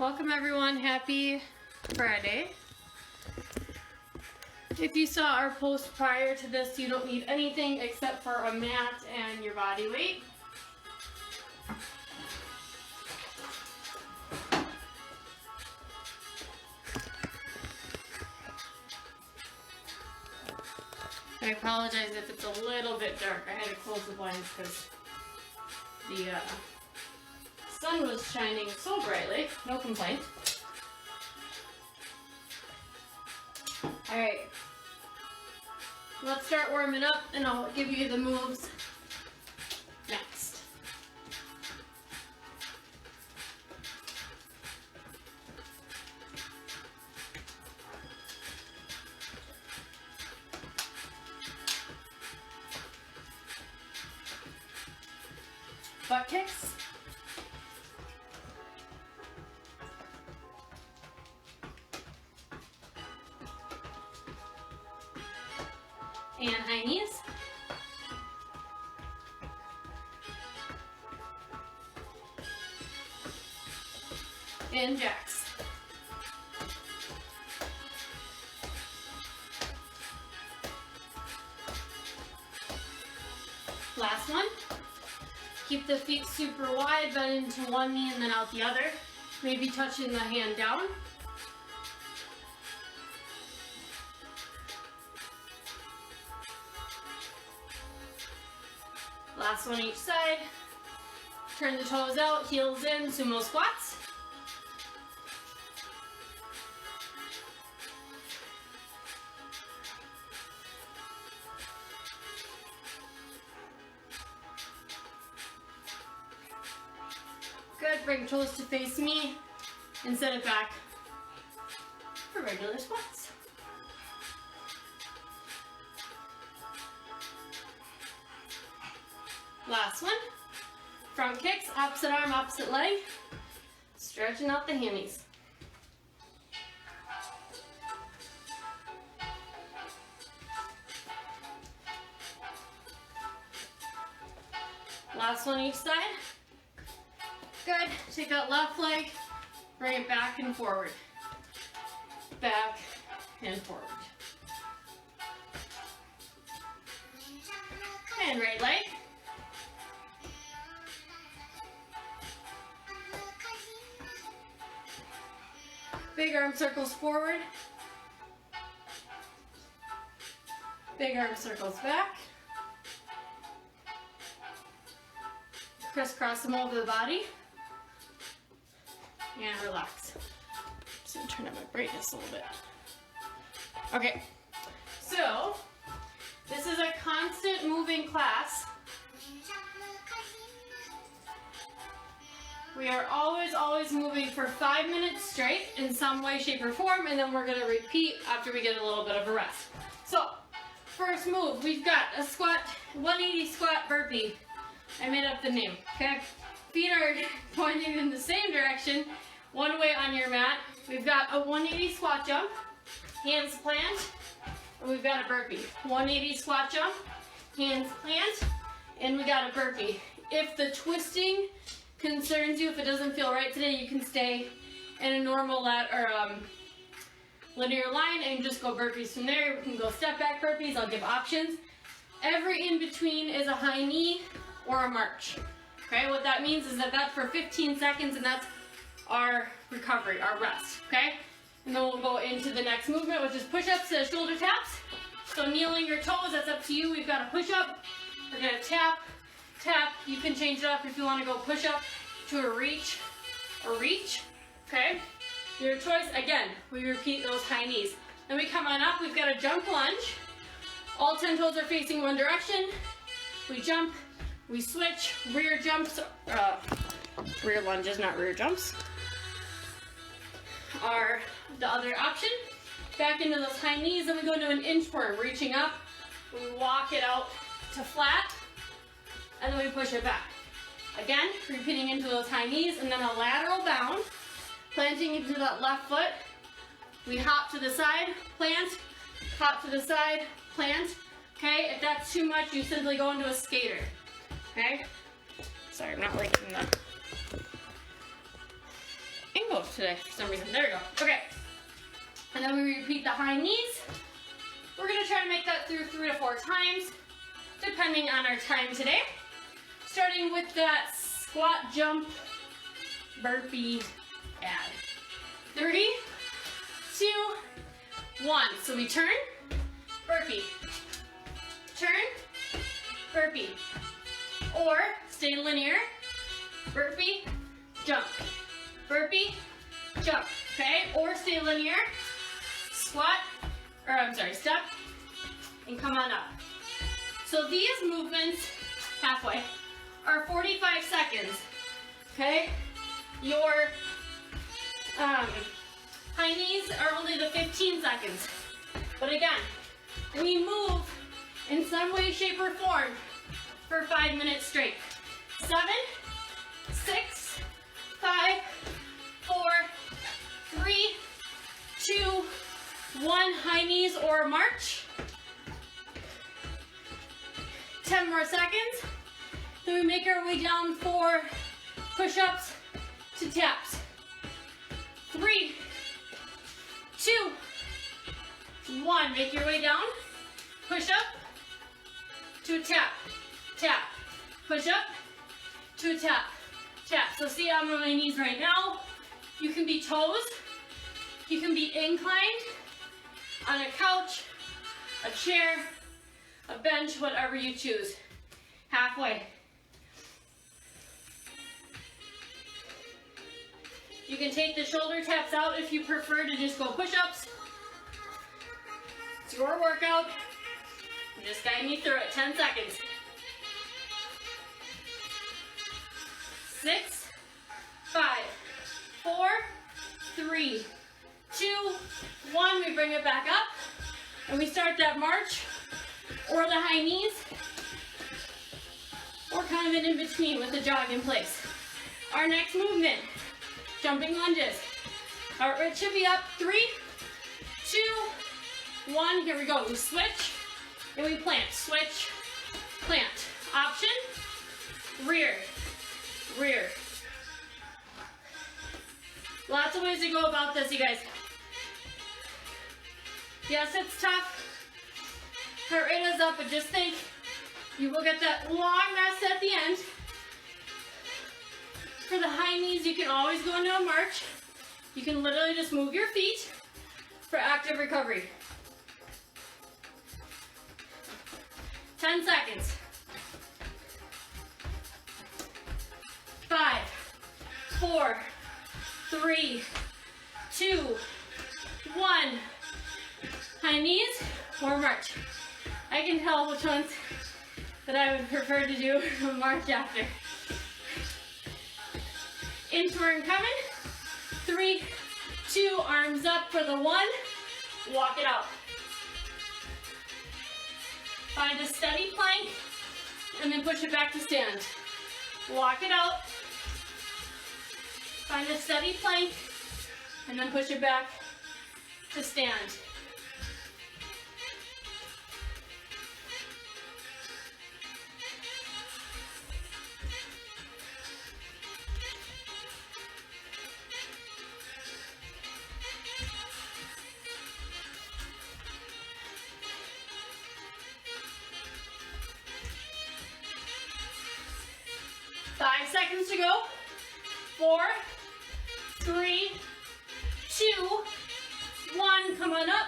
Welcome everyone, happy Friday. If you saw our post prior to this, you don't need anything except for a mat and your body weight. I apologize if it's a little bit dark. I had to close the blinds because the sun was shining so brightly. No complaint. Alright, let's start warming up and I'll give you the moves next. Butt kicks. And high knees. And jacks. Last one. Keep the feet super wide, bend into one knee and then out the other. Maybe touching the hand down. Last one each side. Turn the toes out, heels in, sumo squats. Good, bring toes to face me and set it back for regular squats. Last one, front kicks, opposite arm, opposite leg, stretching out the hammies. Last one each side. Good, take that left leg, bring it back and forward. Back and forward. And right leg. Big arm circles forward. Big arm circles back. Crisscross them over the body. And relax. Just gonna turn up my brightness a little bit. Okay, so this is a constant moving class. We are always moving for 5 minutes straight in some way, shape, or form, and then we're gonna repeat after we get a little bit of a rest. So, first move, we've got a squat, 180 squat burpee. I made up the name, okay? Feet are pointing in the same direction, one way on your mat. We've got a 180 squat jump, hands plant, and we've got a burpee. 180 squat jump, hands plant, and we got a burpee. If the twisting concerns you, if it doesn't feel right today, you can stay in a normal linear line and just go burpees from there. We can go step back burpees. I'll give options. Every in between is a high knee or a march. Okay, what that means is that that's for 15 seconds and that's our recovery, our rest. Okay, and then we'll go into the next movement, which is push-ups to shoulder taps. So kneeling your toes, that's up to you. We've got a push-up. We're gonna tap. Tap, you can change it up if you want to go push up to a reach or reach, okay? Your choice. Again, we repeat those high knees. Then we come on up, we've got a jump lunge. All 10 toes are facing one direction. We jump, we switch, rear jumps, rear lunges, not rear jumps, are the other option. Back into those high knees, then we go into an inchworm, reaching up, we walk it out to flat, and then we push it back. Again, repeating into those high knees, and then a lateral bound, planting into that left foot. We hop to the side, plant, hop to the side, plant. Okay, if that's too much, you simply go into a skater. Okay? Sorry, I'm not liking the both today for some reason. There we go. Okay. And then we repeat the high knees. We're gonna try to make that through 3 to 4 times, depending on our time today. Starting with that squat, jump, burpee, add. 3, 2, 1. So we turn, burpee, turn, burpee, or stay linear, burpee, jump, burpee, jump, okay? Or stay linear, squat, or I'm sorry, step, and come on up. So these movements, halfway, are 45 seconds, okay? Your high knees are only the 15 seconds. But again, we move in some way, shape, or form for 5 minutes straight. 7, 6, 5, 4, 3, 2, 1, high knees or march. 10 more seconds. Then we make our way down for push-ups to taps. 3, 2, 1. Make your way down. Push up to a tap. Tap. Push up to a tap. Tap. So see, I'm on my knees right now. You can be toes. You can be inclined on a couch, a chair, a bench, whatever you choose. Halfway. You can take the shoulder taps out if you prefer to just go push-ups. It's your workout. Just guide me through it. 10 seconds. 6, 5, 4, 3, 2, 1. We bring it back up. And we start that march or the high knees or kind of an in-between with the jog in place. Our next movement, jumping lunges. Heart rate should be up. 3, 2, 1. Here we go. We switch and we plant. Switch, plant. Option, rear, rear. Lots of ways to go about this, you guys. Yes, it's tough. Heart rate is up, but just think you will get that long rest at the end. For the high knees, you can always go into a march. You can literally just move your feet for active recovery. 10 seconds. 5, 4, 3, 2, 1. High knees or march. I can tell which ones that I would prefer to do a march after. Inchworm coming. 3, 2, arms up for the 1. Walk it out. Find a steady plank and then push it back to stand. Walk it out. Find a steady plank and then push it back to stand. Seconds to go. 4, 3, 2, 1. Come on up.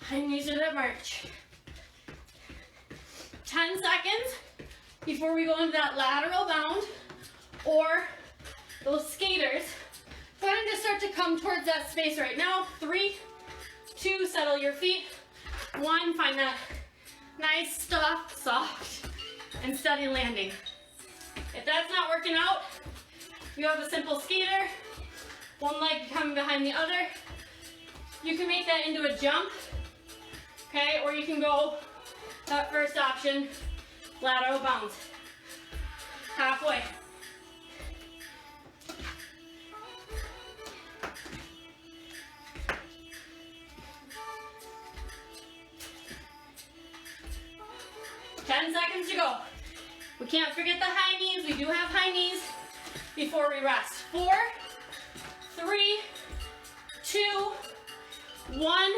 High knees to that march. 10 seconds before we go into that lateral bound or those skaters. Go ahead and just start to come towards that space right now. 3, 2, settle your feet. 1, find that nice, soft, and steady landing. If that's not working out, you have a simple skater, one leg coming behind the other. You can make that into a jump, okay? Or you can go that first option, lateral bounce. Halfway. Seconds to go. We can't forget the high knees. We do have high knees before we rest. 4, 3, 2, 1.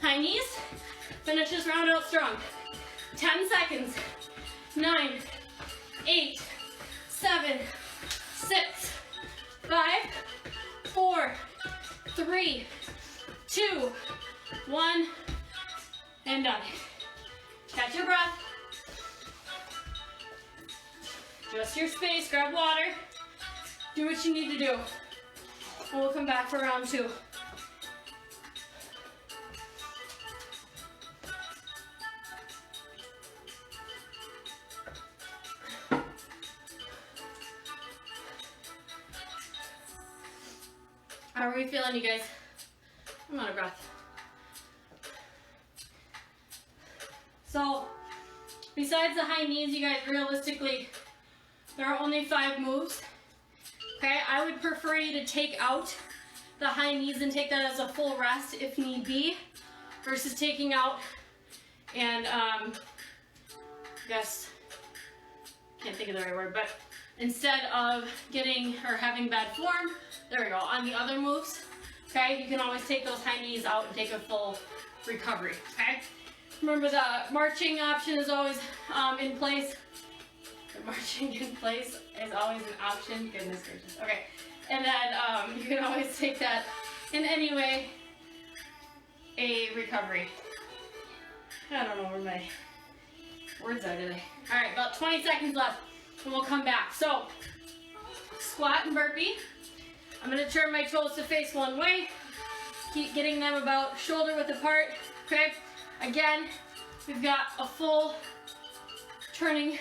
High knees. Finish this round out strong. 10 seconds. 9, 8, 7, 6, 5, 4, 3, 2, 1, and done. Catch your breath. Adjust your space, grab water. Do what you need to do. And we'll come back for round 2. How are we feeling, you guys? I'm out of breath. So, besides the high knees, you guys, realistically, there are only 5 moves. Okay, I would prefer you to take out the high knees and take that as a full rest if need be, versus taking out and, can't think of the right word, but instead of getting or having bad form, there we go, on the other moves, okay, you can always take those high knees out and take a full recovery, okay? Remember the marching option is always in place. The marching in place is always an option, goodness gracious, okay. And then you can always take that in any way, a recovery. I don't know where my words are today. All right, about 20 seconds left, and we'll come back. So, squat and burpee. I'm gonna turn my toes to face one way. Keep getting them about shoulder width apart, okay? Again, we've got a full turning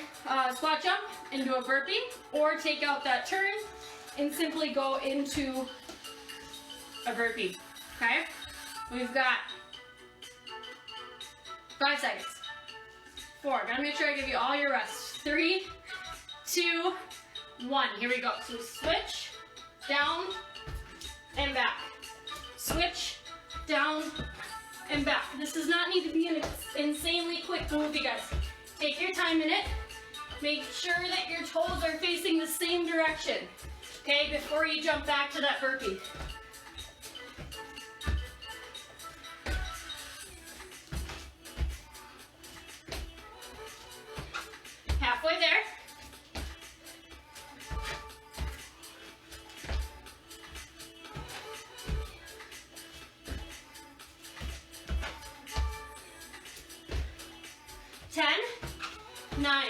squat jump into a burpee, or take out that turn and simply go into a burpee, okay? We've got 5 seconds. 4, gotta make sure I give you all your rest. 3, 2, 1, here we go. So switch, down, and back. Switch, down, and back. This does not need to be an insanely quick move, you guys. Take your time in it. Make sure that your toes are facing the same direction, okay, before you jump back to that burpee. Halfway there. Ten, 9,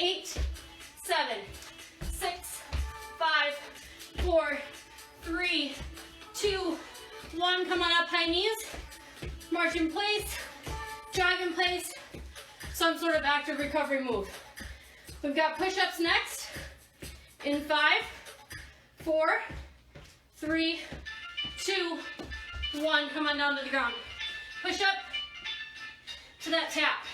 8, 7, 6, 5, 4, 3, 2, 1. Come on up, high knees. March in place. Jog in place. Some sort of active recovery move. We've got push-ups next. In 5, 4, 3, 2, 1. Come on down to the ground. Push up to that tap.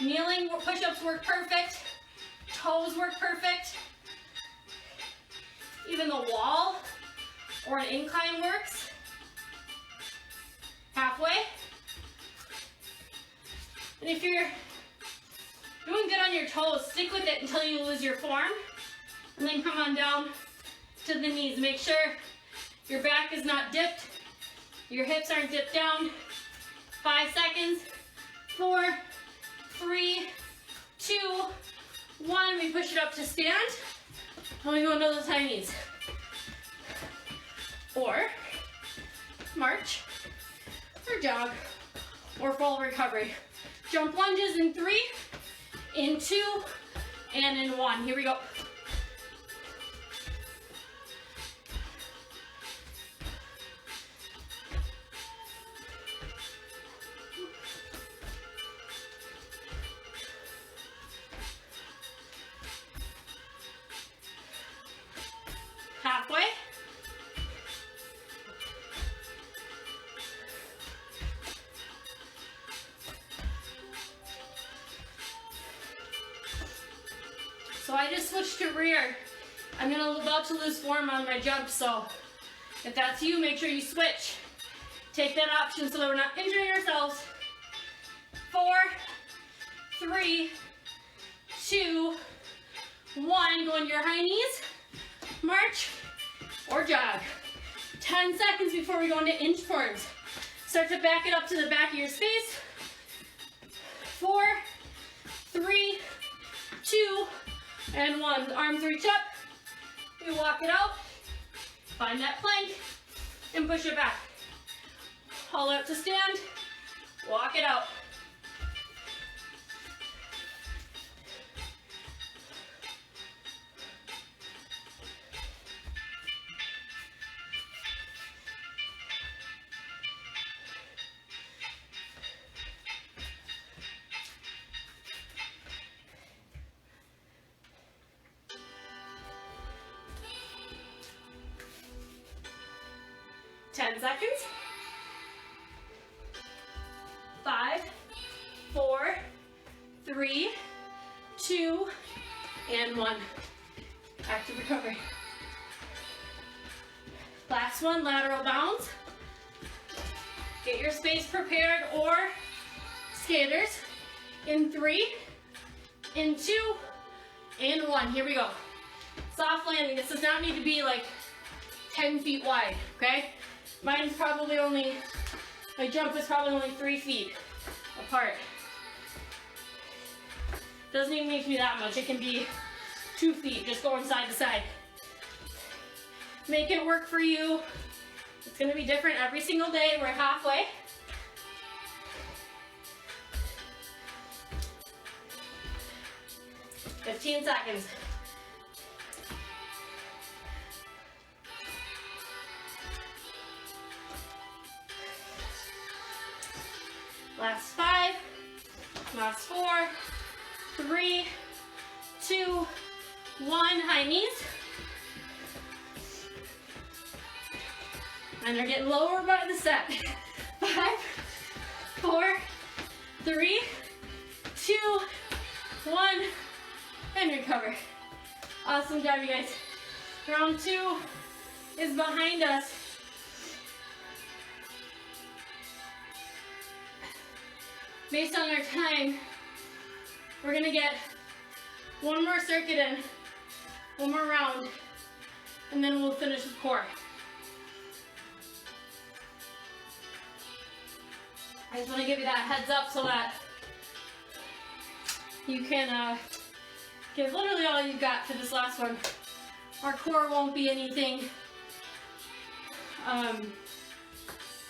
Kneeling push-ups work perfect. Toes work perfect. Even the wall or an incline works. Halfway. And if you're doing good on your toes, stick with it until you lose your form. And then come on down to the knees. Make sure your back is not dipped. Your hips aren't dipped down. 5 seconds. 4, 3, 2, 1. We push it up to stand. And we go into those high knees. Or march, or jog, or full recovery. Jump lunges in 3, in 2, and in 1. Here we go. Halfway. So I just switched to rear. I'm about to lose form on my jump, so if that's you, make sure you switch. Take that option so that we're not injuring ourselves. 4, 3, 2, 1. Go into your high knees, march, or jog. 10 seconds before we go into inchworms. Start to back it up to the back of your space. 4, 3, 2, and 1. Arms reach up. We walk it out. Find that plank and push it back. Haul out to stand. Walk it out. Seconds. 5, 4, 3, 2, and 1. Active recovery. Last one, lateral bounds. Get your space prepared, or skaters. In 3, in 2, and 1. Here we go. Soft landing. This does not need to be like 10 feet wide, okay? Mine's probably only, my jump is probably only 3 feet apart. Doesn't even need to be that much. It can be 2 feet, just going side to side. Make it work for you. It's gonna be different every single day. We're halfway. "15 seconds. Last 5, last 4, 3, 2, 1, high knees. And they're getting lower by the set. 5, 4, 3, 2, 1, and recover. Awesome job, you guys. Round 2 is behind us. Based on our time, we're gonna get one more circuit in, one more round, and then we'll finish with core. I just want to give you that heads up so that you can give literally all you've got for this last one. Our core won't be anything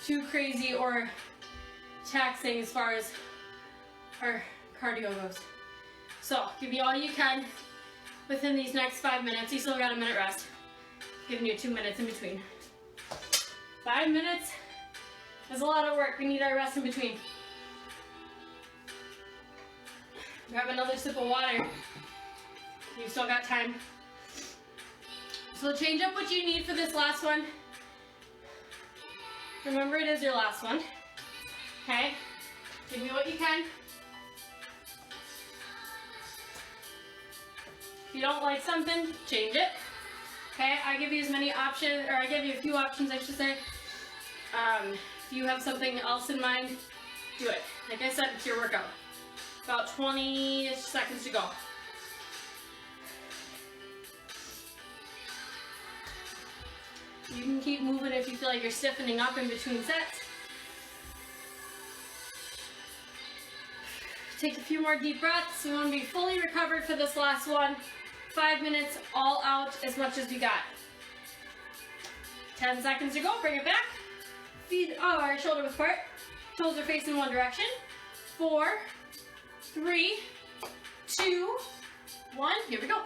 too crazy or taxing as far as our cardio goes. So, give you all you can within these next 5 minutes. You still got a minute rest. Giving you 2 minutes in between. 5 minutes is a lot of work. We need our rest in between. Grab another sip of water. You've still got time. So change up what you need for this last one. Remember, it is your last one. Okay? Give me what you can. If you don't like something, change it. Okay? I give you as many options, or I give you a few options, I should say. If you have something else in mind, do it. Like I said, it's your workout. About 20 seconds to go. You can keep moving if you feel like you're stiffening up in between sets. Take a few more deep breaths. We want to be fully recovered for this last one. 5 minutes, all out, as much as we got. 10 seconds to go. Bring it back. Feet are shoulder width apart. Toes are facing one direction. 4, 3, 2, 1. Here we go.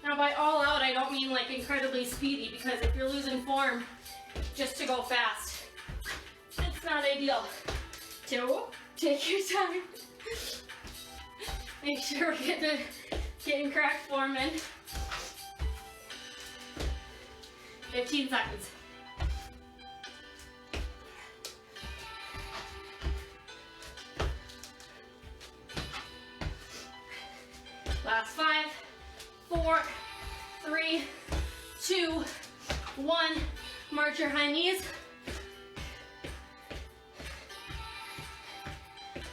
Now by all out, I don't mean like incredibly speedy, because if you're losing form just to go fast, it's not ideal. 2, take your time. Make sure we're getting correct form in. 15 seconds. Last 5, 4, 3, 2, 1. March your high knees.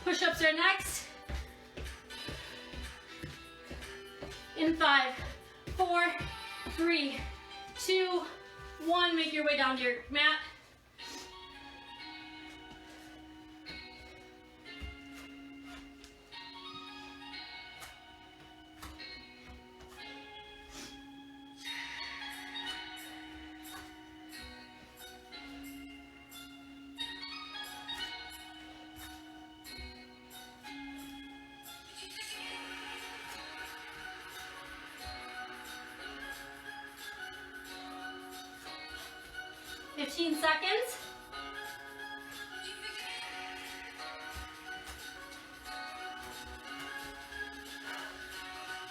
Push-ups are next. In 5, 4, 3, 2, 1. Make your way down to your mat. Seconds.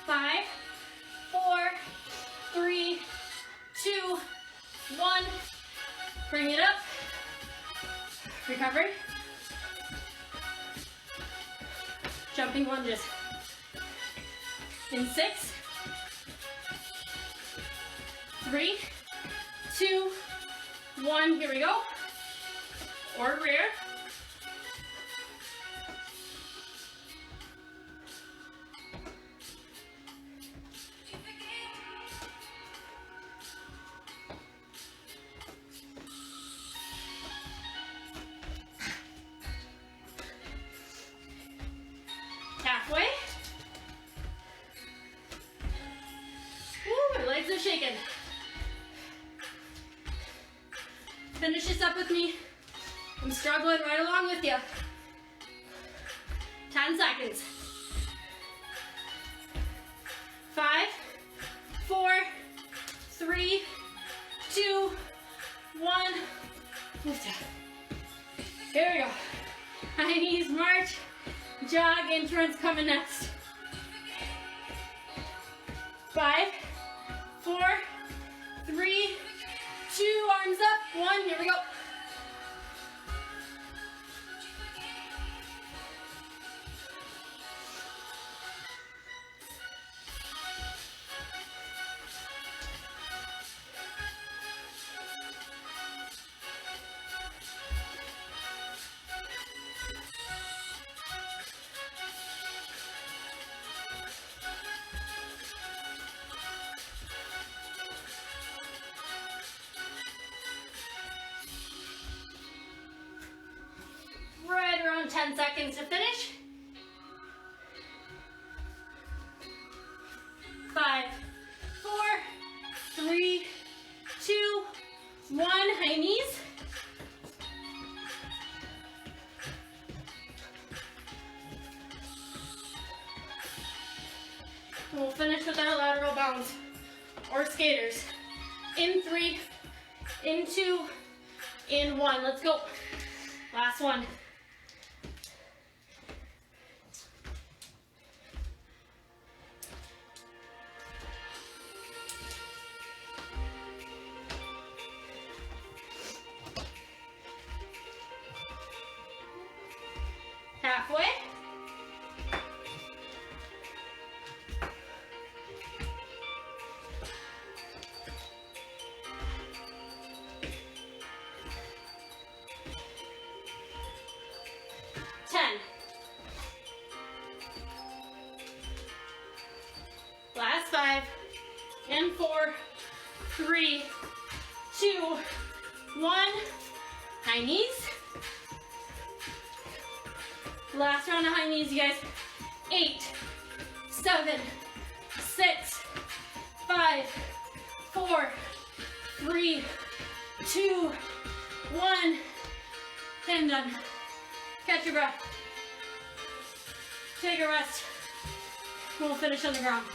5, 4, 3, 2, 1. Bring it up. Recovery. Jumping lunges. In 6, 3, 2, 1, here we go, or rear. Halfway. Woo, my legs are shaking. Finish this up with me. I'm struggling right along with you. 10 seconds. 5, 4, 3, 2, 1. Lift up. Here we go. High knees, march, jog, inchworm's coming next. 5, 4, 3, 2, arms up, 1, here we go. Right around 10 seconds to finish. 5, 4, 3, 2, 1. High knees. And we'll finish with our lateral bounds or skaters. In 3, in 2, in 1. Let's go. Last one. Halfway. Last 5, and 4, 3, 2, 1. High knees. Last round of high knees, you guys. 8, 7, 6, 5, 4, 3, 2, 1. And done. Catch your breath. Take a rest. We'll finish on the ground.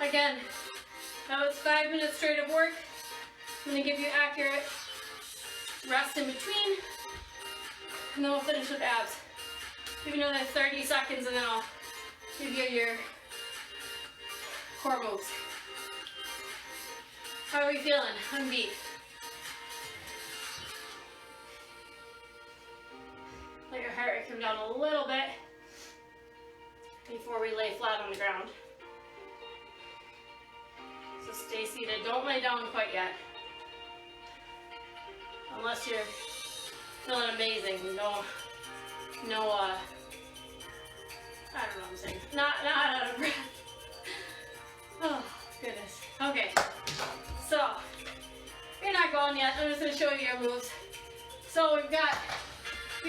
Again, that was 5 minutes straight of work. I'm going to give you accurate rest in between, and then we'll finish with abs. Give you another 30 seconds, and then I'll give you your core moves. How are we feeling on beat? Let your heart rate come down a little bit before we lay flat on the ground. So stay seated. Don't lay down quite yet. Unless you're feeling amazing. No, I don't know what I'm saying. Not out of breath. Oh, goodness. Okay, so you're not going yet. I'm just going to show you your moves. So we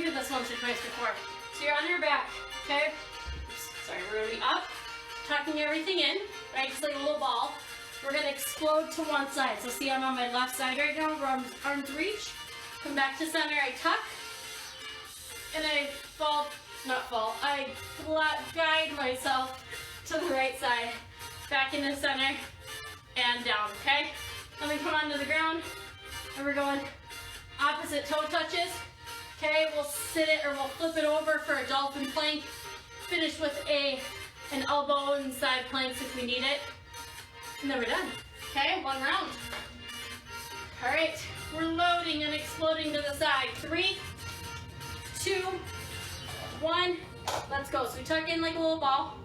did this once or twice before. So you're on your back, okay? Sorry, we're going to be up, tucking everything in, right? Just like a little ball. We're going to explode to one side. So see, I'm on my left side right now. Arms reach. Come back to center. I tuck. And I I flat guide myself to the right side. Back into center. And down, okay? Then we come onto the ground. And we're going opposite toe touches. Okay, we'll sit it or we'll flip it over for a dolphin plank. Finish with an elbow and side planks if we need it. And then we're done. Okay, one round. All right, we're loading and exploding to the side. 3, 2, 1, let's go. So we tuck in like a little ball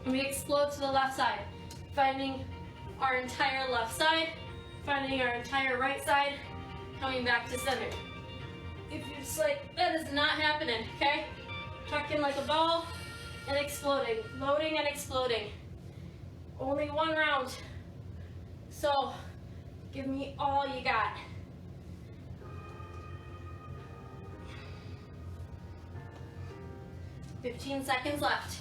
and we explode to the left side, finding our entire left side, finding our entire right side, coming back to center. If you're just like, that is not happening, okay? Tuck in like a ball and exploding, loading and exploding. Only one round, so give me all you got. "15 seconds left.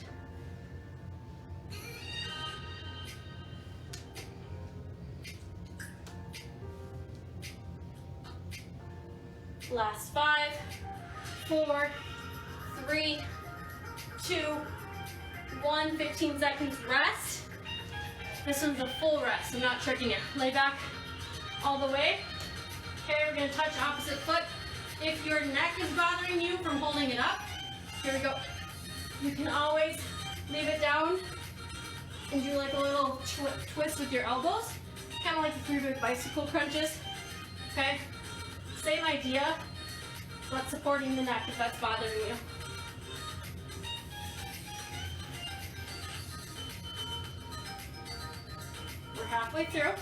Last 5, 4, 3, 2, 1, 15 seconds rest. This one's a full rest, I'm not tricking it. Lay back all the way. Okay, we're gonna touch opposite foot. If your neck is bothering you from holding it up, here we go. You can always leave it down and do like a little twist with your elbows, kind of like if you're doing bicycle crunches, okay? Same idea, but supporting the neck if that's bothering you. We're halfway through.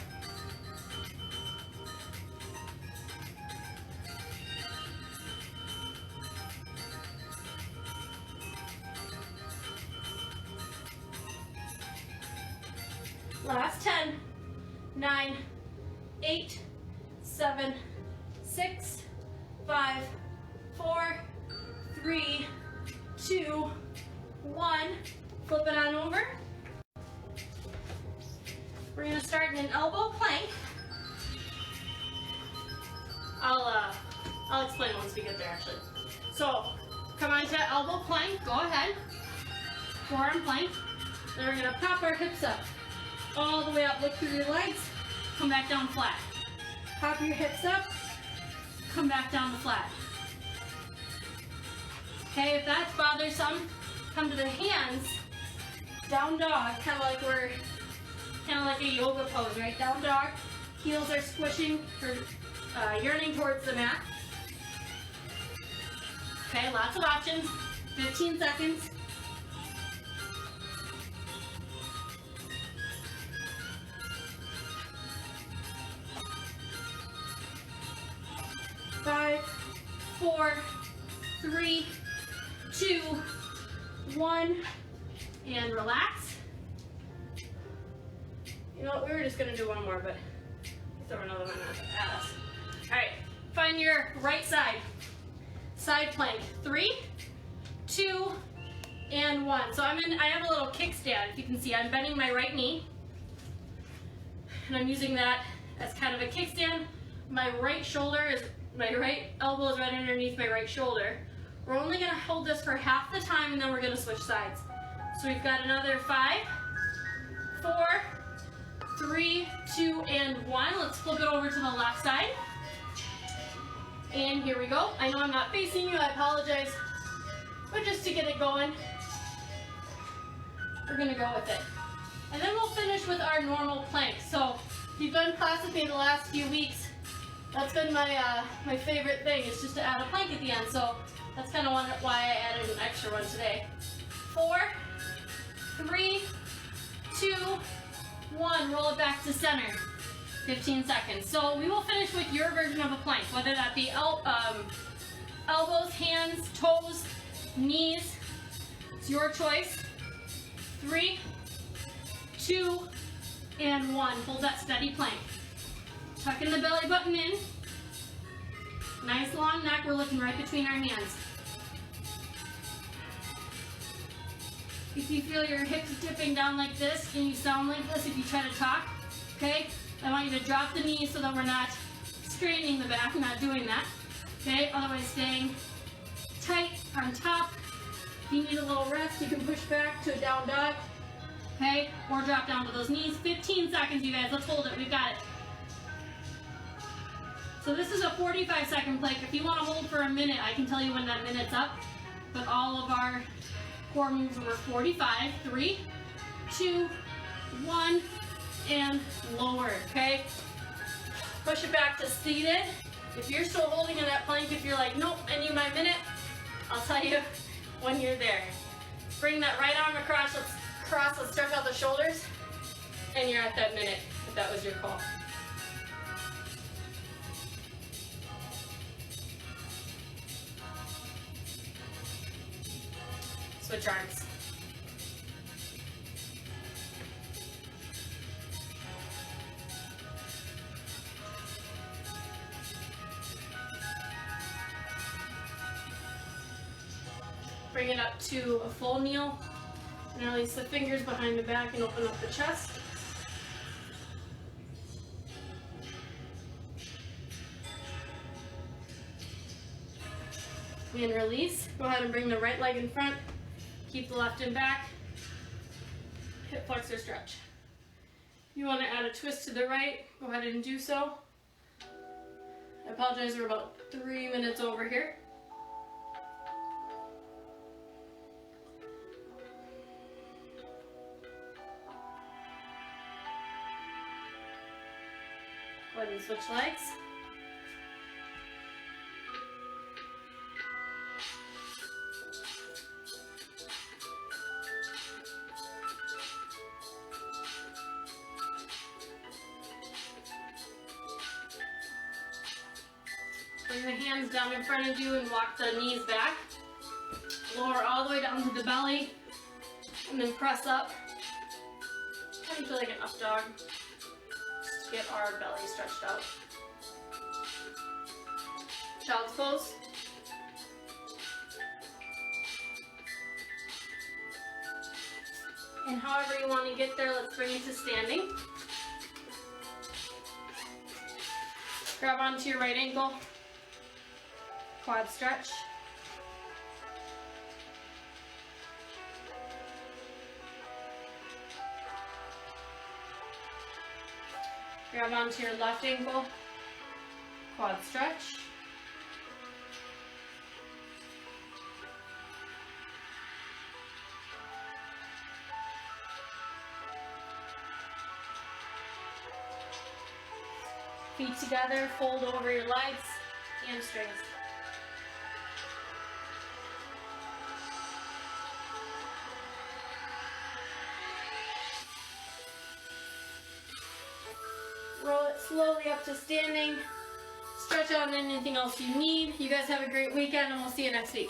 Last 10, 9, 8, 7, 6, 5, 4, 3, 2, 1. Flip it on over. We're going to start in an elbow plank. I'll explain once we get there actually. So come on to elbow plank, go ahead. Forearm plank. Then we're going to pop our hips up. All the way up, look through your legs, come back down flat. Pop your hips up, come back down to flat. Okay, if that's bothersome, come to the hands, down dog, kind of like a yoga pose, right? Down dog, heels are squishing, or yearning towards the mat. Okay, lots of options, 15 seconds. 5, 4, 3, 2, 1, and relax. You know what, we were just gonna do one more, but throw another one at us. All right, find your right side. Side plank, 3, 2, and 1. So I have a little kickstand. If you can see, I'm bending my right knee, and I'm using that as kind of a kickstand. My right elbow is right underneath my right shoulder. We're only gonna hold this for half the time and then we're gonna switch sides. So we've got another 5, 4, 3, 2, and 1. Let's flip it over to the left side. And here we go. I know I'm not facing you, I apologize. But just to get it going, we're gonna go with it. And then we'll finish with our normal plank. So If you've done class with me the last few weeks, that's been my favorite thing, is just to add a plank at the end. So that's kind of why I added an extra one today. 4, 3, 2, 1. Roll it back to center. 15 seconds. So we will finish with your version of a plank, whether that be elbows, hands, toes, knees. It's your choice. 3, 2, and 1. Hold that steady plank. Tucking the belly button in. Nice long neck. We're looking right between our hands. If you feel your hips dipping down like this and you sound like this if you try to talk, okay? I want you to drop the knees so that we're not straightening the back, not doing that. Okay, otherwise staying tight on top. If you need a little rest, you can push back to a down dog. Okay, or drop down to those knees. 15 seconds, you guys. Let's hold it. We've got it. So this is a 45-second plank. If you want to hold for a minute, I can tell you when that minute's up. But all of our core moves were 45. 3, 2, 1, and lower. Okay? Push it back to seated. If you're still holding in that plank, if you're like, nope, I need my minute, I'll tell you when you're there. Bring that right arm across. Let's stretch out the shoulders, and you're at that minute, if that was your call. Switch arms. Bring it up to a full kneel. And release the fingers behind the back and open up the chest. And release. Go ahead and bring the right leg in front. Keep the left in back. Hip flexor stretch. If you want to add a twist to the right, go ahead and do so. I apologize, we're about 3 minutes over here. Go ahead and switch legs. Bring the hands down in front of you and walk the knees back. Lower all the way down to the belly and then press up. Kind of feel like an up dog. Get our belly stretched out. Child's pose. And however you want to get there, let's bring it to standing. Grab onto your right ankle. Quad stretch. Grab onto your left ankle, quad stretch. Feet together, fold over your legs, hamstrings. Roll it slowly up to standing. Stretch out anything else you need. You guys have a great weekend, and we'll see you next week.